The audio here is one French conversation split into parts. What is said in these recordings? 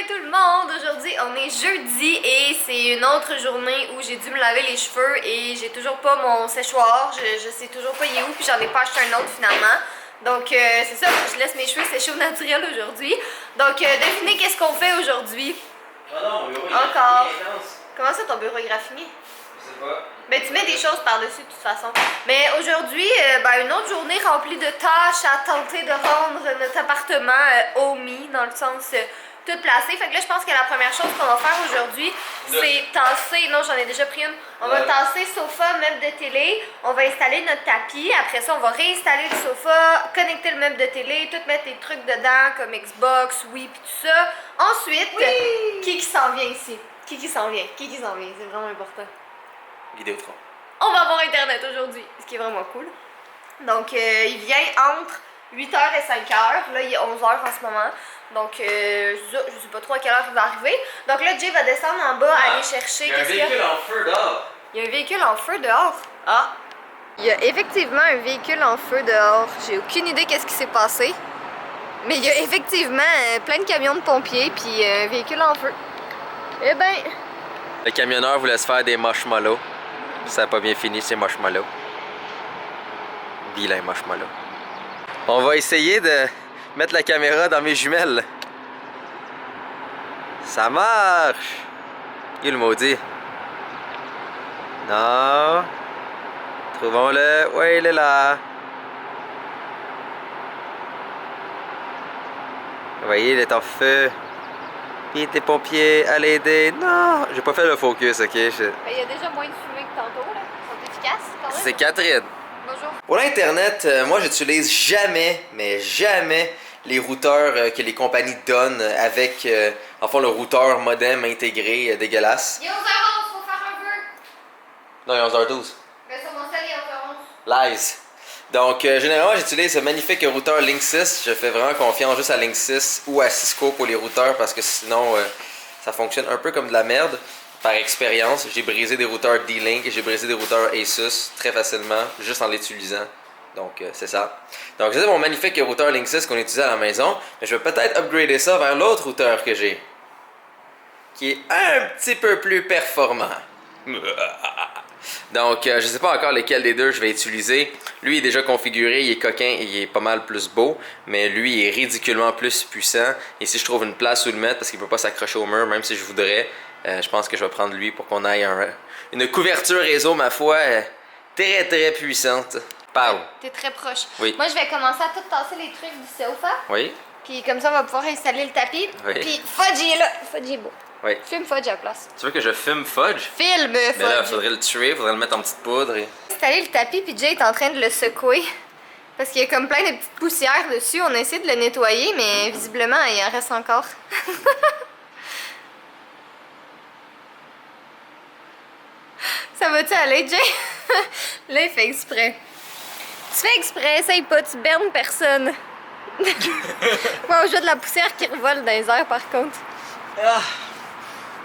Hey tout le monde! Aujourd'hui, on est jeudi et c'est une autre journée où j'ai dû me laver les cheveux et j'ai toujours pas mon séchoir. Je sais toujours pas il est où, puis j'en ai pas acheté un autre finalement. Donc c'est ça, je laisse mes cheveux sécher au naturel aujourd'hui. Donc devinez qu'est-ce qu'on fait aujourd'hui? Ah non, mon bureau est encore. intense. Comment ça ton bureau est graffiné? Je sais pas. Ben tu mets des choses par-dessus de toute façon. Mais aujourd'hui, une autre journée remplie de tâches à tenter de rendre notre appartement homey, dans le sens tout placé. Fait que là, je pense que la première chose qu'on va faire aujourd'hui, c'est tasser. Non, j'en ai déjà pris une. On va tasser sofa, meuble de télé. On va installer notre tapis. Après ça, on va réinstaller le sofa, connecter le meuble de télé, tout mettre les trucs dedans comme Xbox, Wii, pis tout ça. Ensuite, qui s'en vient ici? Qui s'en vient? Qui s'en vient? C'est vraiment important. Vidéotron. On va avoir Internet aujourd'hui, ce qui est vraiment cool. Donc, il vient entre 8h et 5h. Là, il est 11h en ce moment. Donc, je sais pas trop à quelle heure il va arriver. Donc là, Jay va descendre en bas, aller chercher. Il y a un véhicule en feu dehors. Il y a un véhicule en feu dehors. Ah! Il y a effectivement un véhicule en feu dehors. J'ai aucune idée qu'est-ce qui s'est passé. Mais il y a effectivement plein de camions de pompiers puis un véhicule en feu. Eh ben... Le camionneur voulait se faire des marshmallows. Ça n'a pas bien fini, c'est marshmallow. Vilain marshmallow. On va essayer de mettre la caméra dans mes jumelles. Ça marche! Il est le maudit. Non. Trouvons-le. Ouais, il est là. Vous voyez, il est en feu. Puis tes pompiers à l'aider. Non! J'ai pas fait le focus, ok? Il y a déjà moins de fumée que tantôt, là. Ils sont efficaces, quand même. C'est Catherine. Bonjour. Pour l'Internet, moi j'utilise jamais, mais jamais les routeurs que les compagnies donnent avec, en fond, le routeur modem intégré dégueulasse. Il est 11h11, faut faire un vœu. Non, il est 11h12. Mais sur mon sel, il est 11h11. Lies. Donc, généralement, j'utilise ce magnifique routeur Linksys. Je fais vraiment confiance juste à Linksys ou à Cisco pour les routeurs parce que sinon, ça fonctionne un peu comme de la merde. Par expérience, j'ai brisé des routeurs D-Link et j'ai brisé des routeurs Asus très facilement, juste en l'utilisant. Donc, c'est ça. Donc, c'est mon magnifique routeur Linksys qu'on utilise à la maison. Mais je vais peut-être upgrader ça vers l'autre routeur que j'ai, qui est un petit peu plus performant. Donc, je ne sais pas encore lequel des deux je vais utiliser. Lui est déjà configuré, il est coquin et il est pas mal plus beau. Mais lui il est ridiculement plus puissant. Et si je trouve une place où le mettre, parce qu'il ne peut pas s'accrocher au mur, même si je voudrais, je pense que je vais prendre lui pour qu'on aille une couverture réseau, ma foi, très très puissante. Parle. T'es très proche. Oui. Moi, je vais commencer à tout tasser les trucs du sofa. Oui. Puis comme ça, on va pouvoir installer le tapis. Oui. Puis Fudge est là. Fudge est beau. Oui. Filme Fudge à la place. Tu veux que je fume Fudge? Filme Fudge. Mais là, il faudrait le tuer, il faudrait le mettre en petite poudre. Et... Installer le tapis, puis Jay est en train de le secouer. Parce qu'il y a comme plein de petites poussières dessus. On a essayé de le nettoyer, mais visiblement, il en reste encore. Ça va-tu aller, Jay? Là, il fait exprès. Tu fais exprès, essaye pas, tu bernes personne. Ouais, on joue de la poussière qui revole dans les airs, par contre. Ah!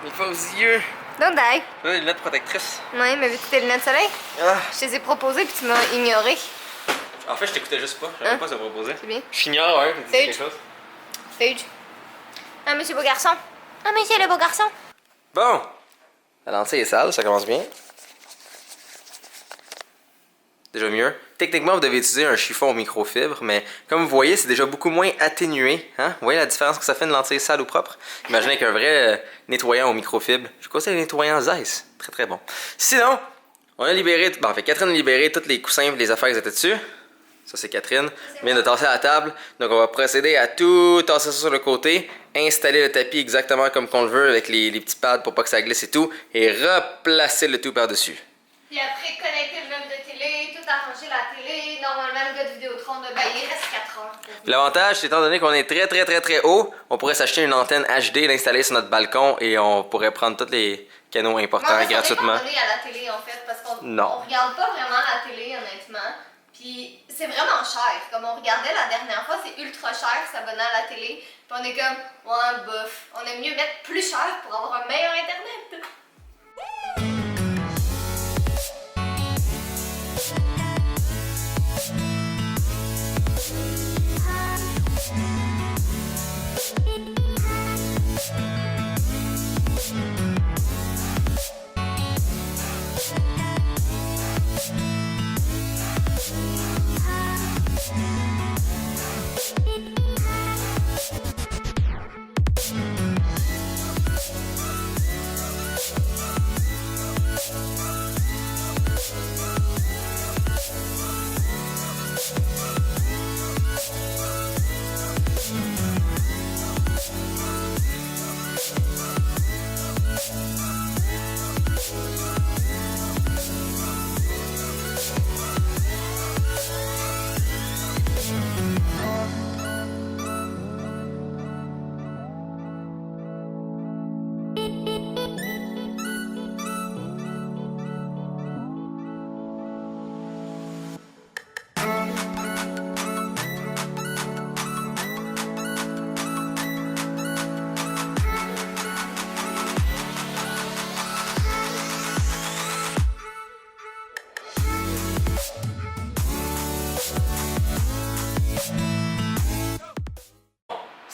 Il faut aux yeux. Don't die. Les lunettes protectrices. Ouais, mais vu-tu tes lunettes de soleil? Ah! Je te les ai proposées, puis tu m'as ignoré. En fait, je t'écoutais juste pas. Je savais pas ça proposer. C'est bien. J'ignore, ouais, tu dis quelque chose. Stage. Ah, monsieur beau garçon. Ah, monsieur le beau garçon. Bon! La lentille est sale, ça commence bien. Déjà mieux. Techniquement, vous devez utiliser un chiffon au microfibre, mais comme vous voyez, c'est déjà beaucoup moins atténué. Hein? Vous voyez la différence que ça fait une lentille sale ou propre? Imaginez avec un vrai nettoyant au microfibre. Je conseille le nettoyant Zeiss. Très très bon. Sinon, on a libéré, en fait, Catherine a libéré tous les coussins et les affaires qui étaient dessus. Ça, c'est Catherine. On vient de tasser à la table. Donc, on va procéder à tout tasser ça sur le côté, installer le tapis exactement comme qu'on le veut avec les petits pads pour pas que ça glisse et tout, et replacer le tout par-dessus. Puis après, connecter le meuble de télé, tout arranger la télé. Normalement, le gars de Vidéotron, il reste 4 heures. L'avantage, c'est étant donné qu'on est très très très très haut, on pourrait s'acheter une antenne HD, l'installer sur notre balcon et on pourrait prendre tous les canaux importants gratuitement. On est à la télé en fait, parce qu'on Non. regarde pas vraiment la télé honnêtement. Puis c'est vraiment cher. Comme on regardait la dernière fois, c'est ultra cher s'abonner à la télé. Puis on est comme, ouais, bof. On aime mieux mettre plus cher pour avoir un meilleur internet.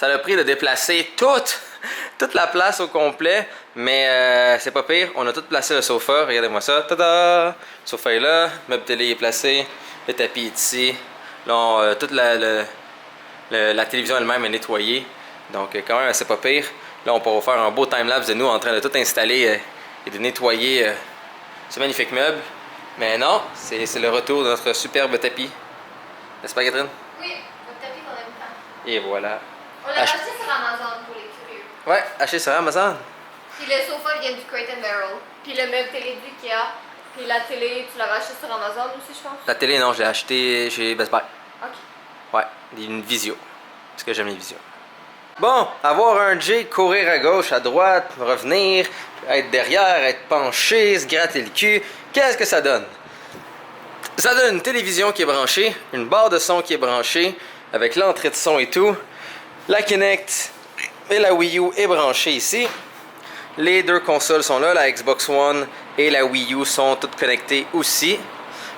Ça a pris de déplacer toute la place au complet, mais c'est pas pire. On a tout placé le sofa. Regardez-moi ça. Tada! Le sofa est là, le meuble télé est placé, le tapis est ici. Là, toute la télévision elle-même est nettoyée. Donc, quand même, c'est pas pire. Là, on pourra faire un beau time-lapse de nous en train de tout installer et de nettoyer ce magnifique meuble. Mais non, c'est le retour de notre superbe tapis. N'est-ce pas, Catherine? Oui, le tapis qu'on aime tant. Et voilà. On l'a acheté sur Amazon pour les curieux. Ouais, acheté sur Amazon. Puis le sofa vient du Crate and Barrel. Puis le meuble télé du Ikea. Puis la télé, tu l'avais acheté sur Amazon aussi, je pense? La télé, non, je l'ai acheté chez Best Buy. Ok. Ouais, une visio. Parce que j'aime les visios. Bon, avoir un Jay courir à gauche, à droite, revenir, être derrière, être penché, se gratter le cul, qu'est-ce que ça donne? Ça donne une télévision qui est branchée, une barre de son qui est branchée, avec l'entrée de son et tout. La Kinect et la Wii U est branchée ici. Les deux consoles sont là, la Xbox One et la Wii U sont toutes connectées aussi.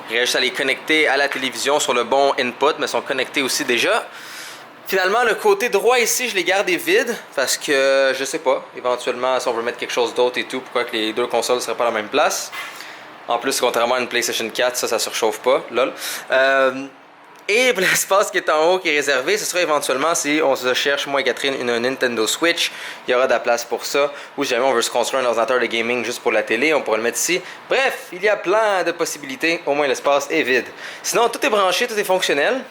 Il reste juste à les connecter à la télévision sur le bon input, mais sont connectées aussi déjà. Finalement, le côté droit ici, je l'ai gardé vide parce que je sais pas, éventuellement, si on veut mettre quelque chose d'autre et tout, pourquoi que les deux consoles ne seraient pas à la même place. En plus, contrairement à une PlayStation 4, ça surchauffe pas, lol. Et l'espace qui est en haut, qui est réservé, ce sera éventuellement si on se cherche, moi et Catherine, une Nintendo Switch, il y aura de la place pour ça. Ou si jamais on veut se construire un ordinateur de gaming juste pour la télé, on pourra le mettre ici. Bref, il y a plein de possibilités, au moins l'espace est vide. Sinon, tout est branché, tout est fonctionnel.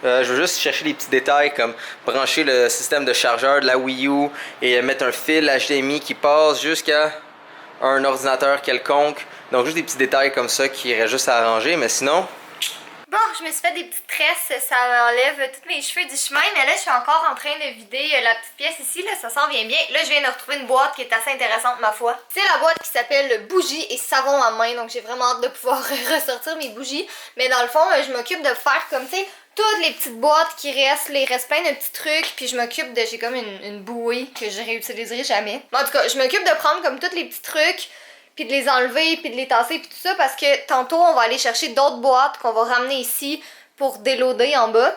Je veux juste chercher les petits détails comme brancher le système de chargeur de la Wii U et mettre un fil HDMI qui passe jusqu'à un ordinateur quelconque. Donc juste des petits détails comme ça qui iraient juste à arranger, mais sinon... Bon, je me suis fait des petites tresses, ça m'enlève tous mes cheveux du chemin, mais là je suis encore en train de vider la petite pièce ici, là ça s'en vient bien. Là je viens de retrouver une boîte qui est assez intéressante ma foi. C'est la boîte qui s'appelle bougies et savon à main, donc j'ai vraiment hâte de pouvoir ressortir mes bougies. Mais dans le fond, je m'occupe de faire comme, tu sais, toutes les petites boîtes qui restent, les reste plein de petits trucs, puis je m'occupe de, j'ai comme une bouée que je réutiliserai jamais. Mais en tout cas, je m'occupe de prendre comme tous les petits trucs, puis de les enlever, puis de les tasser, puis tout ça, parce que tantôt, on va aller chercher d'autres boîtes qu'on va ramener ici pour déloader en bas.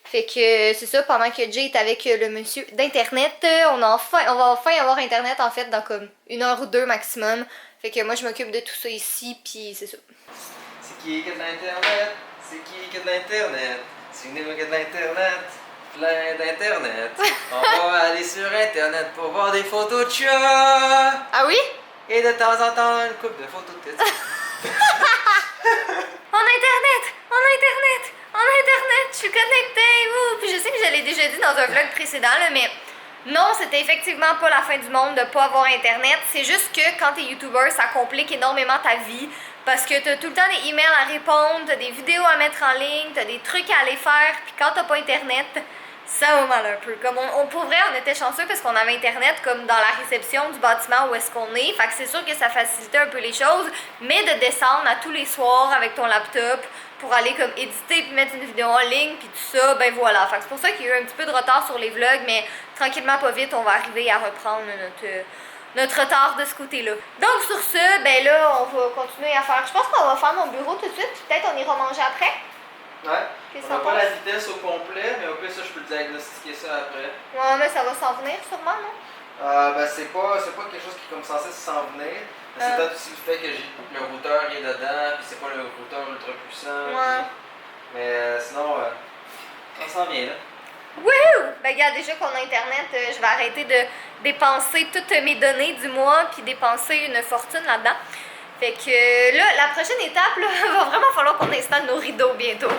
Fait que c'est ça, pendant que Jay est avec le monsieur d'Internet, on va enfin avoir Internet, en fait, dans comme 1 heure ou 2 maximum. Fait que moi, je m'occupe de tout ça ici, puis c'est ça. C'est qui a de l'Internet? C'est qui a de l'Internet? C'est nous qui a de l'Internet. Plein d'Internet. On va aller sur Internet pour voir des photos de chats. Ah oui? Et de temps en temps, une coupe de photos de tête. En Internet! En Internet! En Internet! Je suis connectée! Puis je sais que je l'ai déjà dit dans un vlog précédent, là, mais non, c'était effectivement pas la fin du monde de pas avoir Internet. C'est juste que quand t'es YouTuber, ça complique énormément ta vie. Parce que t'as tout le temps des emails à répondre, t'as des vidéos à mettre en ligne, t'as des trucs à aller faire, puis quand t'as pas Internet, ça va mal un peu. Comme pour vrai, on était chanceux parce qu'on avait Internet comme dans la réception du bâtiment où est-ce qu'on est. Fait que c'est sûr que ça facilitait un peu les choses. Mais de descendre à tous les soirs avec ton laptop pour aller comme éditer puis mettre une vidéo en ligne puis tout ça, ben voilà. Fait que c'est pour ça qu'il y a eu un petit peu de retard sur les vlogs, mais tranquillement pas vite, on va arriver à reprendre notre retard de ce côté-là. Donc sur ce, ben là, on va continuer à faire. Je pense qu'on va faire mon bureau tout de suite, puis peut-être on ira manger après. Ouais. Qu'est-ce On n'a qu'on pas pense? la vitesse au complet, mais au pire, ça, je peux te diagnostiquer ça après. Ouais, mais ça va s'en venir sûrement, non? Ben, c'est pas quelque chose qui est comme censé s'en venir. Mais c'est peut-être aussi le fait que le routeur est dedans, puis c'est pas le routeur ultra puissant. Ouais. Mais sinon, on s'en vient là. Wouhou! Ben regarde, déjà qu'on a Internet, je vais arrêter de dépenser toutes mes données du mois puis dépenser une fortune là-dedans. Fait que là, la prochaine étape, là, va vraiment falloir qu'on installe nos rideaux bientôt.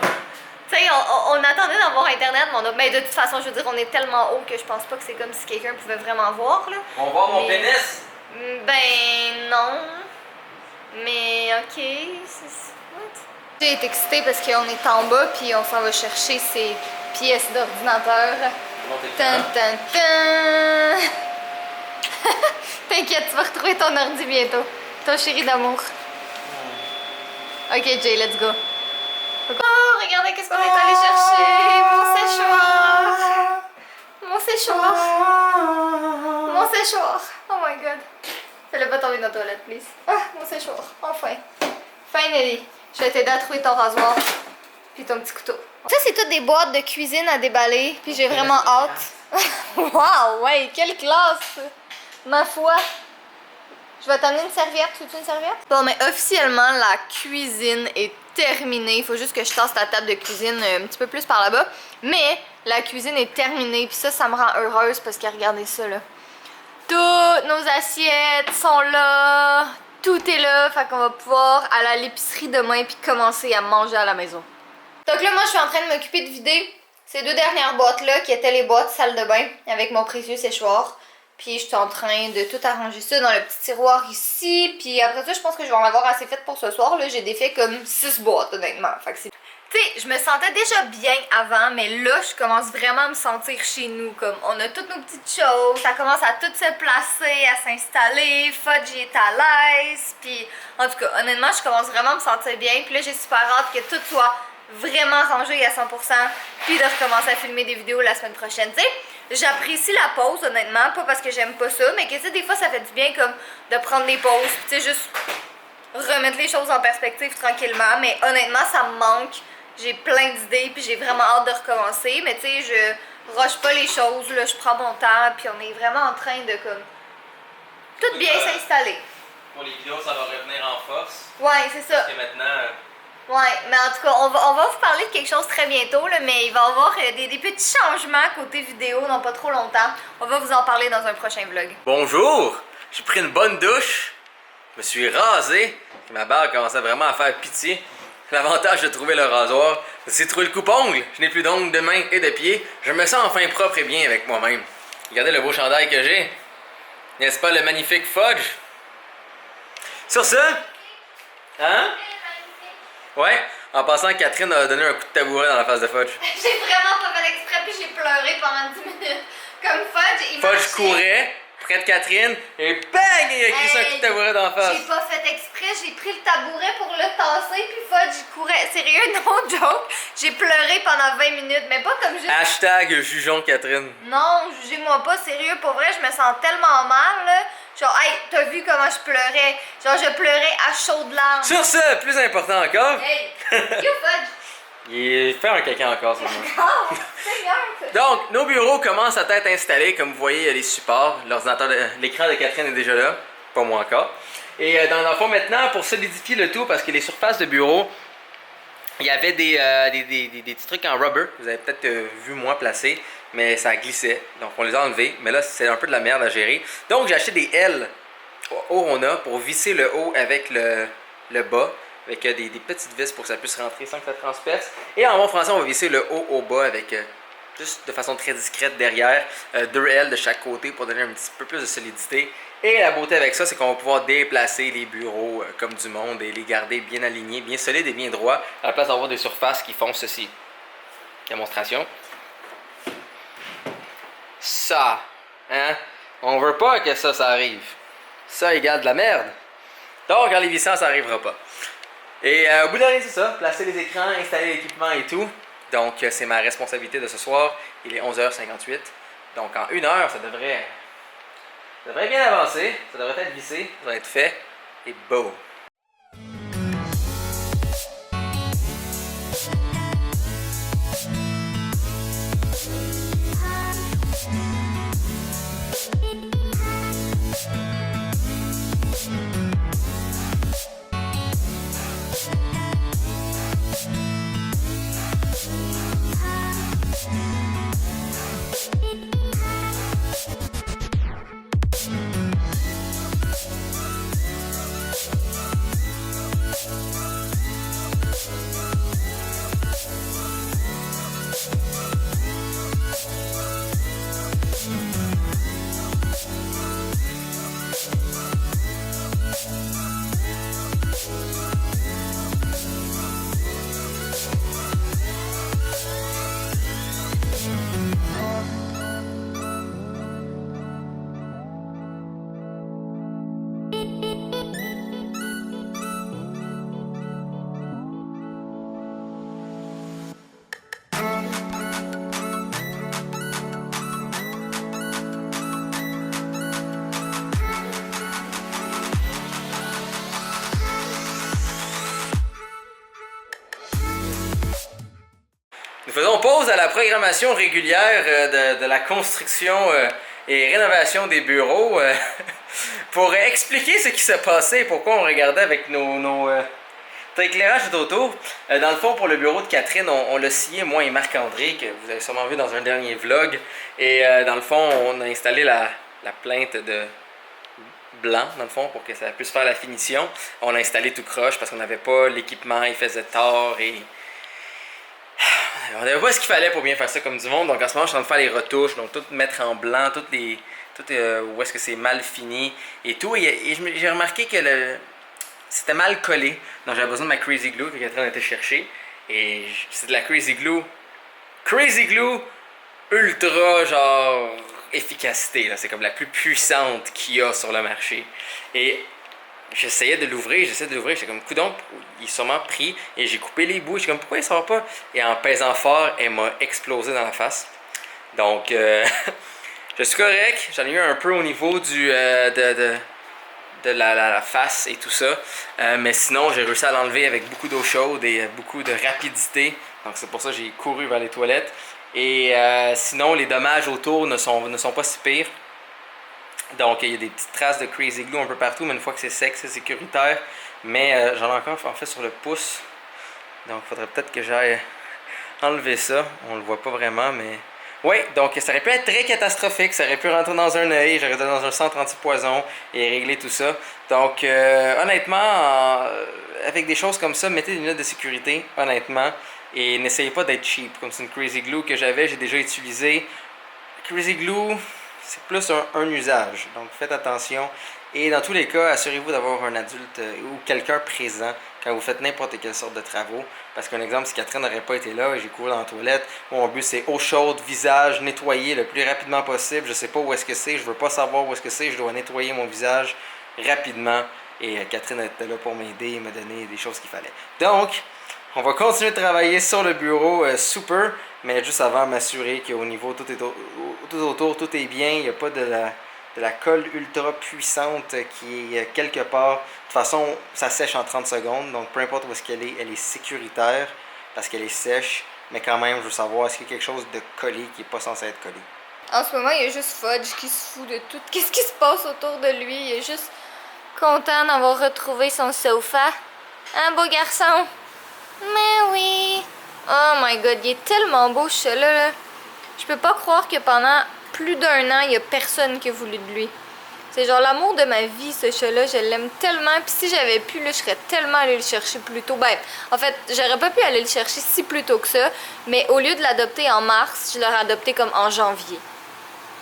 Tu sais, on attendait d'avoir Internet, mais de toute façon, je veux dire, on est tellement haut que je pense pas que c'est comme si quelqu'un pouvait vraiment voir, là. On va voir mon pénis! Ben non. Mais ok, J'ai été excitée parce qu'on est en bas puis on s'en va chercher ces pièces d'ordinateur. Tan tan tan. T'inquiète, tu vas retrouver ton ordi bientôt. Ton chéri d'amour. Ok Jay, let's go. Oh, regardez qu'est-ce qu'on est allé chercher. Mon séchoir. Mon séchoir. Mon séchoir. Oh my god. Fais-le pas tomber dans la toilette, please. Ah, mon séchoir. Enfin. Finally. Je vais t'aider à trouver ton rasoir. Puis ton petit couteau. Ça, c'est toutes des boîtes de cuisine à déballer, puis j'ai vraiment hâte. Waouh, ouais, quelle classe! Ma foi! Je vais t'amener une serviette. Tu veux une serviette? Bon, mais officiellement, la cuisine est terminée. Il faut juste que je tasse la table de cuisine un petit peu plus par là-bas. Mais la cuisine est terminée, puis ça me rend heureuse parce que regardez ça, là. Toutes nos assiettes sont là. Tout est là, fait qu'on va pouvoir aller à l'épicerie demain puis commencer à manger à la maison. Donc là, moi, je suis en train de m'occuper de vider ces 2 dernières boîtes-là qui étaient les boîtes salle de bain avec mon précieux séchoir. Puis je suis en train de tout arranger ça dans le petit tiroir ici. Puis après ça, je pense que je vais en avoir assez fait pour ce soir. Là, j'ai défait comme 6 boîtes, honnêtement. Fait que c'est... Tu sais, je me sentais déjà bien avant, mais là, je commence vraiment à me sentir chez nous. Comme, on a toutes nos petites choses, ça commence à tout se placer, à s'installer. Fudge est à l'aise. Puis, en tout cas, honnêtement, je commence vraiment à me sentir bien. Puis là, j'ai super hâte que tout soit vraiment rangé à 100%. Puis de recommencer à filmer des vidéos la semaine prochaine. Tu sais, j'apprécie la pause, honnêtement. Pas parce que j'aime pas ça, mais que tu sais, des fois, ça fait du bien comme de prendre des pauses. Puis tu sais, juste remettre les choses en perspective tranquillement. Mais honnêtement, ça me manque. J'ai plein d'idées, puis j'ai vraiment hâte de recommencer. Mais tu sais, je rush pas les choses, là, je prends mon temps, puis on est vraiment en train de comme tout bien s'installer. Pour les vidéos, ça va revenir en force. Ouais, c'est ça. Et maintenant... Ouais, mais en tout cas, on va vous parler de quelque chose très bientôt, là, mais il va y avoir des petits changements côté vidéo dans pas trop longtemps. On va vous en parler dans un prochain vlog. Bonjour! J'ai pris une bonne douche. Je me suis rasé. Ma barbe commençait vraiment à faire pitié. L'avantage de trouver le rasoir, c'est trouver le coupe-ongle. Je n'ai plus d'ongles de main et de pied. Je me sens enfin propre et bien avec moi-même. Regardez le beau chandail que j'ai. N'est-ce pas le magnifique Fudge? Sur ce, hein? Ouais, en passant, Catherine a donné un coup de tabouret dans la face de Fudge. J'ai vraiment pas fait exprès, puis j'ai pleuré pendant 10 minutes. Comme Fudge, il Fudge courait près de Catherine et bang! Il a glissé un coup de tabouret dans la face. J'ai pas fait exprès, j'ai pris le tabouret pour le tasser, puis Fudge il courait. Sérieux, no joke. J'ai pleuré pendant 20 minutes, mais pas comme juste. Hashtag jugeons Catherine. Non, jugez-moi pas, sérieux, pour vrai, je me sens tellement mal, là. Genre, hey, t'as vu comment je pleurais? Genre, je pleurais à chaudes larmes. Sur ce, plus important encore. Hey, you Fudge! Il fait un caca encore, ce moment. Oh, Seigneur! Donc, nos bureaux commencent à être installés. Comme vous voyez, il y a les supports. L'ordinateur, l'écran de Catherine est déjà là. Pas moi encore. Et dans le fond, maintenant, pour solidifier le tout, parce que les surfaces de bureau, il y avait des petits trucs en rubber. Vous avez peut-être vu moi placer, mais ça glissait. Donc, on les a enlevés. Mais là, c'est un peu de la merde à gérer. Donc, j'ai acheté des ailes au Rona pour visser le haut avec le bas. Avec des petites vis pour que ça puisse rentrer sans que ça transperce. Et en bon français, on va visser le haut au bas avec juste de façon très discrète derrière 2 ailes de chaque côté pour donner un petit peu plus de solidité. Et la beauté avec ça, c'est qu'on va pouvoir déplacer les bureaux comme du monde et les garder bien alignés, bien solides et bien droits, à la place d'avoir des surfaces qui font ceci. Démonstration. Ça, hein? On veut pas que ça arrive. Ça égale de la merde. Donc, en les vissant, ça n'arrivera pas. Et au bout de rien, c'est ça. Placer les écrans, installer l'équipement et tout. Donc, c'est ma responsabilité de ce soir. Il est 11h58. Donc, en 1 heure, ça devrait bien avancer. Ça devrait être vissé. Ça devrait être fait. Et beau. faisons pause à la programmation régulière de la construction et rénovation des bureaux pour expliquer ce qui s'est passé et pourquoi on regardait avec nos éclairages tout autour. Dans le fond, pour le bureau de Catherine, on l'a scié, moi et Marc-André, que vous avez sûrement vu dans un dernier vlog. Et dans le fond, on a installé la plainte de blanc, dans le fond, pour que ça puisse faire la finition. On l'a installé tout croche parce qu'on n'avait pas l'équipement, il faisait tard et on n'avait pas ce qu'il fallait pour bien faire ça comme du monde. Donc en ce moment, je suis en train de faire les retouches, donc tout mettre en blanc, où est-ce que c'est mal fini et tout. Et j'ai remarqué que c'était mal collé. Donc j'avais besoin de ma Crazy Glue que Catherine a été chercher. Et c'est de la Crazy Glue. Crazy Glue ultra genre efficacité. C'est comme la plus puissante qu'il y a sur le marché. Et j'essayais de l'ouvrir, j'étais comme coudonc, il est sûrement pris. Et j'ai coupé les bouts, j'étais comme pourquoi il sort pas? Et en pesant fort, elle m'a explosé dans la face. Donc je suis correct, j'en ai eu un peu au niveau de la face et tout ça. Mais sinon, j'ai réussi à l'enlever avec beaucoup d'eau chaude et beaucoup de rapidité. Donc c'est pour ça que j'ai couru vers les toilettes. Et sinon, les dommages autour ne sont pas si pires. Donc il y a des petites traces de Crazy Glue un peu partout, mais une fois que c'est sec, c'est sécuritaire. Mais j'en ai encore en fait sur le pouce. Donc il faudrait peut-être que j'aille enlever ça. On le voit pas vraiment, mais... Oui, donc ça aurait pu être très catastrophique, ça aurait pu rentrer dans un œil, j'aurais été dans un centre anti-poison et régler tout ça. Donc honnêtement, avec des choses comme ça, mettez des lunettes de sécurité, honnêtement, et n'essayez pas d'être cheap. Comme c'est une Crazy Glue que j'ai déjà utilisé. Crazy Glue, c'est plus un usage, donc faites attention. Et dans tous les cas, assurez-vous d'avoir un adulte ou quelqu'un présent quand vous faites n'importe quelle sorte de travaux. Parce qu'un exemple, si Catherine n'aurait pas été là et j'ai couru dans la toilette, mon but c'est eau chaude, visage, nettoyer le plus rapidement possible. Je sais pas où est-ce que c'est, je veux pas savoir où est-ce que c'est, je dois nettoyer mon visage rapidement. Et Catherine était là pour m'aider et me donner des choses qu'il fallait. Donc, on va continuer de travailler sur le bureau super, mais juste avant m'assurer qu'au niveau tout autour, tout est bien, il n'y a pas de la colle ultra puissante qui est quelque part. De toute façon, ça sèche en 30 secondes, donc peu importe où est-ce qu'elle est sécuritaire parce qu'elle est sèche, mais quand même, je veux savoir est-ce qu'il y a quelque chose de collé qui n'est pas censé être collé. En ce moment, il y a juste Fudge qui se fout de tout. Qu'est-ce qui se passe autour de lui? Il est juste content d'avoir retrouvé son sofa. Un beau garçon. Mais oui. Oh my god, il est tellement beau ce chat-là. Là. Je peux pas croire que pendant plus d'un an, il y a personne qui a voulu de lui. C'est genre l'amour de ma vie, ce chat-là. Je l'aime tellement. Puis si j'avais pu, là, je serais tellement allée le chercher plus tôt. Ben, en fait, j'aurais pas pu aller le chercher si plus tôt que ça. Mais au lieu de l'adopter en mars, je l'aurais adopté comme en janvier.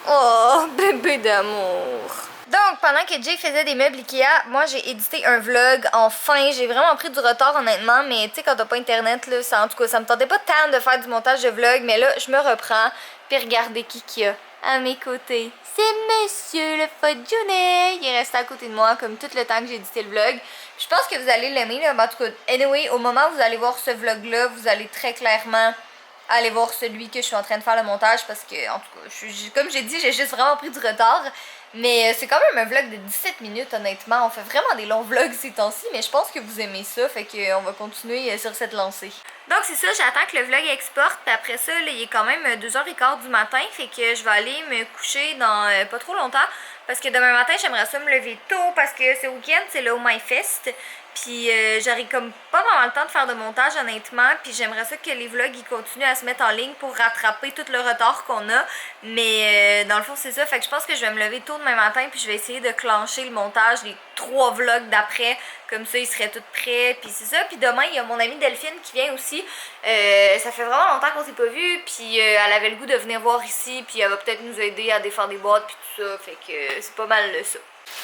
Oh, bébé d'amour. Donc, pendant que Jay faisait des meubles Ikea, moi j'ai édité un vlog. Enfin, j'ai vraiment pris du retard honnêtement, mais tu sais, quand t'as pas internet, là, en tout cas, ça me tentait pas tant de faire du montage de vlog, mais là, je me reprends. Puis regardez qui qu'il y a à mes côtés. C'est Monsieur le Fudjounet. Il est resté à côté de moi comme tout le temps que j'ai édité le vlog. Puis je pense que vous allez l'aimer, là. En tout cas, anyway, au moment où vous allez voir ce vlog-là, vous allez très clairement aller voir celui que je suis en train de faire le montage parce que, en tout cas, comme j'ai dit, j'ai juste vraiment pris du retard. Mais c'est quand même un vlog de 17 minutes, honnêtement. On fait vraiment des longs vlogs ces temps-ci, mais je pense que vous aimez ça, fait qu'on va continuer sur cette lancée. Donc c'est ça, j'attends que le vlog exporte, puis après ça, là, il est quand même 2h15 du matin, fait que je vais aller me coucher dans pas trop longtemps, parce que demain matin, j'aimerais ça me lever tôt, parce que ce week-end, c'est le Oh My Fest. Puis j'aurai comme pas vraiment le temps de faire de montage honnêtement. Puis j'aimerais ça que les vlogs ils continuent à se mettre en ligne pour rattraper tout le retard qu'on a. Mais dans le fond c'est ça. Fait que je pense que je vais me lever tôt demain matin. Puis je vais essayer de clencher le montage des 3 vlogs d'après. Comme ça ils seraient tous prêts. Puis c'est ça. Puis demain il y a mon amie Delphine qui vient aussi. Ça fait vraiment longtemps qu'on s'est pas vu. Puis elle avait le goût de venir voir ici. Puis elle va peut-être nous aider à défaire des boîtes puis tout ça. Fait que c'est pas mal ça.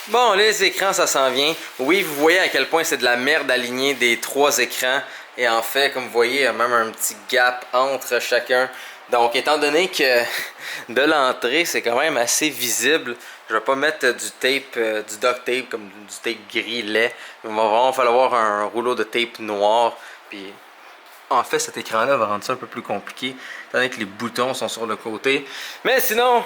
Bon, les écrans, ça s'en vient. Oui, vous voyez à quel point c'est de la merde aligner des 3 écrans. Et en fait, comme vous voyez, il y a même un petit gap entre chacun. Donc, étant donné que de l'entrée, c'est quand même assez visible, je vais pas mettre du tape, du duct tape, comme du tape gris lait. Il va vraiment falloir un rouleau de tape noir. Puis, en fait, cet écran-là va rendre ça un peu plus compliqué, étant donné que les boutons sont sur le côté. Mais sinon,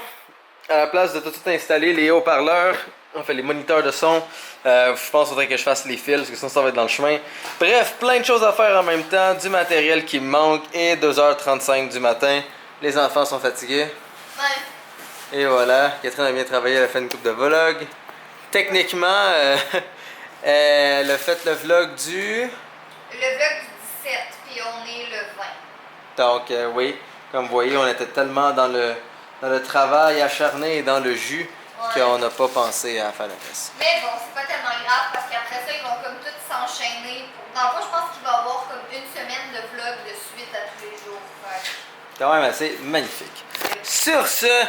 à la place de tout installer, les haut-parleurs On fait les moniteurs de son. Je pense qu'il faudrait que je fasse les fils, parce que sinon ça va être dans le chemin. Bref, plein de choses à faire en même temps, du matériel qui me manque, et 2h35 du matin. Les enfants sont fatigués. Ouais. Et voilà, Catherine a bien travaillé, elle a fait une coupe de vlog. Techniquement, elle a fait le vlog du... Le vlog du 17, puis on est le 20. Donc oui, comme vous voyez, on était tellement dans le travail acharné et dans le jus qu'on n'a pas pensé à faire le test. Mais bon, c'est pas tellement grave parce qu'après ça, ils vont comme tous s'enchaîner. Dans le fond, je pense qu'il va y avoir comme une semaine de vlog de suite à tous les jours. Quand même assez magnifique. Sur ce,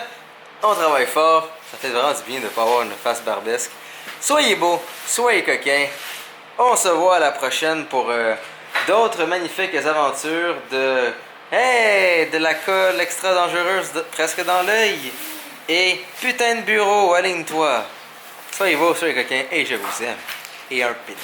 on travaille fort. Ça fait vraiment du bien de ne pas avoir une face barbesque. Soyez beaux, soyez coquins. On se voit à la prochaine pour d'autres magnifiques aventures de... Hey! De la colle extra dangereuse presque dans l'œil. Et putain de bureau, aligne-toi. Soyez beaux, soyez coquins et je vous aime. Et un pit.